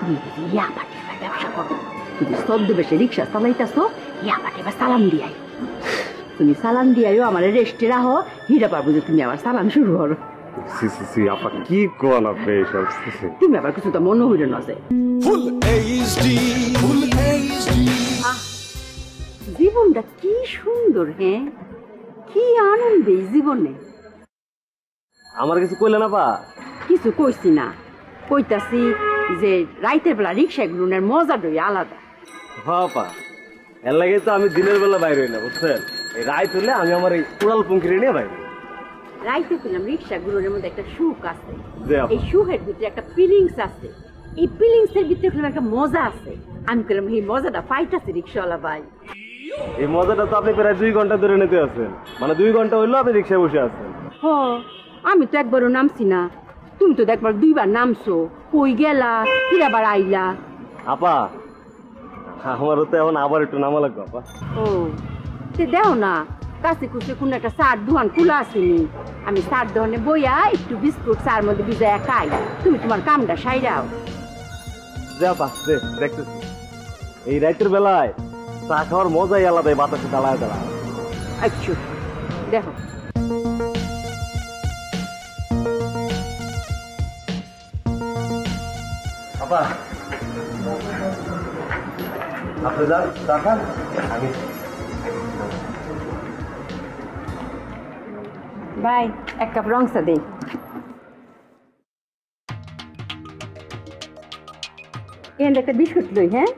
তুমি বুঝি ইয়াবাটি ব্যবসা করো, যদি ছদ্মবেশে রিক্সা চালাইতেছো ইয়াবাটি বা সালাম দিয়াই। তুমি সালাম দিয়াইও আমার রেস্টে রাখো, হীরা পারবো যে তুমি আমার সালাম শুরু করো। আপা কি কোন আপনি এইসব? তুমি আবার কিছু তো মনে হইল না যে জীবনটা কি সুন্দর, হ্যাঁ কি আনন্দ এই জীবনে। আমার কিছু কইলে না পা? কিছু কইছি না, কইতাছি যে রাইতের বেলা রিক্সা গুলোনের মজাটাই আলাদা। হ্যাঁ পা, এর লাগে তো আমি দিনের বেলা বাইরে হই না, বুঝছেন? এই রাইত হলে আমি আমার এই কুড়াল পঙ্খিরে নিয়ে বাইরে। রাইতে পেলাম রিক্সা গুলোর মধ্যে একটা সুখ আছে, এই সুখের ভিতরে একটা ফিলিংস আছে, এই ফিলিংস এর ভিতরে পেলাম একটা মজা আছে। আমি পেলাম এই মজাটা পাইতাছি রিক্সাওয়ালা ভাই। এই মজাটা তো আপনি প্রায় 2 ঘন্টা ধরে নিতে আছেন, মানে 2 ঘন্টা হইলো আপনি রিক্সায় বসে আছেন। হ, আমি তো একবারও নামছি না, তুমি তো একবার 2 বার নামছো, কই গেলা ফিরাবার আইলা। আপা আমারও তো এখন আবার একটু নামা লাগবে আপা। ও সে দেও না, কাছে কুছে কোন একটা চার দোকান খোলা আসেনি, আমি চার দোকানে বইয়া একটু বিস্কুট চার মধ্যে ভিজাইয়া খাই, তুমি তোমার কামটা সাইরাও। দেখতেছি এই রাইতের বেলায় চা খাওয়ার মজাই আলাদা, বাতাসে দাঁড়ায় দাঁড়ায়। আচ্ছা দেখো আপা, আপনি যান চা খান, আমি ভাই 1 কাপ রং চা দে। এখানে একটা বিস্কুট লই। হ্যাঁ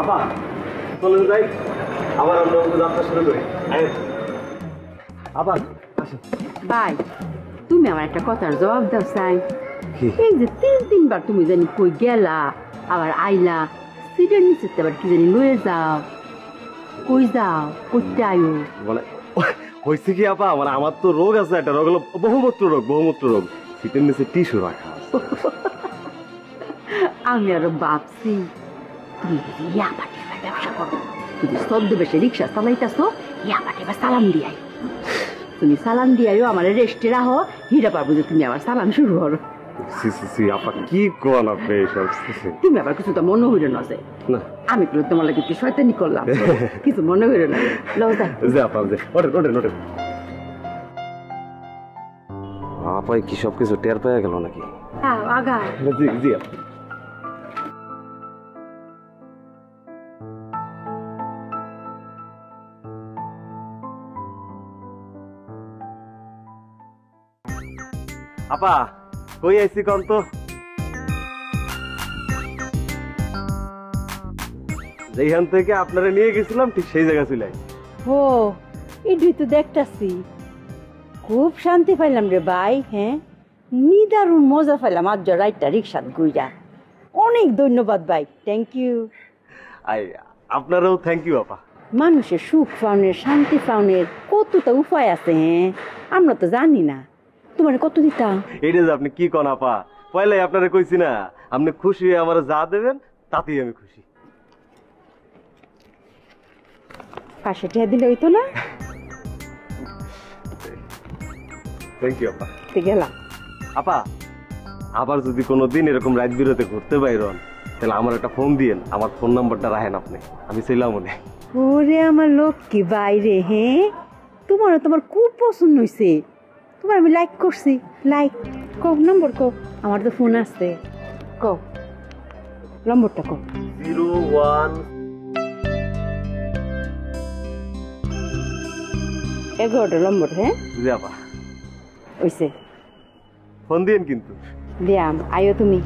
আপা চলুন যাই, আবার আমরা যাত্রা শুরু করি। আবার আসুন ভাই, তুমি আমার একটা কথার জবাব দাও চাই। এই যে 3-3 বার তুমি জানি কই গেলা আবার আইলা, সিটের নিচে আবার কি জানি লয়ে যাও, কই যাও করতে আয়ো? মানে হয়েছে কি আপা, মানে আমার তো রোগ আছে, একটা রোগ হলো বহুমূত্র রোগ। সিটের নিচে টিস্যু রাখা। আমি আরো ভাবছি তুমি বুঝি ইয়াবাটি ব্যবসা করো, যদি ছদ্মবেশে রিক্সা চালাইতেছো ইয়াবাটি বা সালাম দিয়াই। তুমি সালাম দিয়াইও আমার রেস্টে রাখো, হীরা পারবো যে তুমি আমার সালাম শুরু করো। আপা কি কোন আপনি এইসব? তুমি আবার কিছু তো মনে হইল না যে আমি তোমার লাগে একটু শয়তানি করলাম, কিছু মনে হইল না। আপা কি সবকিছু টের পেয়ে গেল নাকি? হ্যাঁ আগা জি জি। আপা কই আইছি কোন তো? যেখান থেকে আপনারা নিয়ে গেছিলাম ঠিক সেই জায়গা চলে আইছি। ও এটাই তো দেখতাছি, খুব শান্তি পাইলাম রে ভাই। হ্যাঁ নিদারুণ মজা পাইলাম আজ রাইটটা রিক্সাত ঘুইরা। অনেক ধন্যবাদ ভাই, থ্যাংক ইউ। আপনারও থ্যাংক ইউ আপা। মানুষের সুখ পাওনের শান্তি পাওনের কতটা উপায় আছে, হ্যাঁ আমরা তো জানি না। তোমার কত দিতাম? এটা যে আপনি কি কোন আপা, পয়লাই আপনারা কইছি না, আপনি খুশি হয়ে আমার যা দেবেন তাতেই আমি খুশি। 500 টাকা দিলে হইতো না? থ্যাংক ইউ আপা। গেলাম আপা, আবার যদি কোনোদিন এরকম রাত বিরতে ঘুরতে বাইরন তাহলে আমার একটা ফোন দিয়েন, আমার ফোন নাম্বারটা রাখেন আপনি, আমি ছিলাম মনে। ওরে আমার লক্ষ্মী বাইরে, হ্যাঁ তোমার খুব পছন্দ হয়েছে, তোমার আমি লাইক করছি। লাইক কো, নম্বর কো, আমার তো ফোন আছে, কো নম্বরটা কো। 01 11টা নম্বর। হ্যাঁ জি আপা, ওইসে ফোন দিয়েন কিন্তু। দিয়াম, আয়ো তুমি।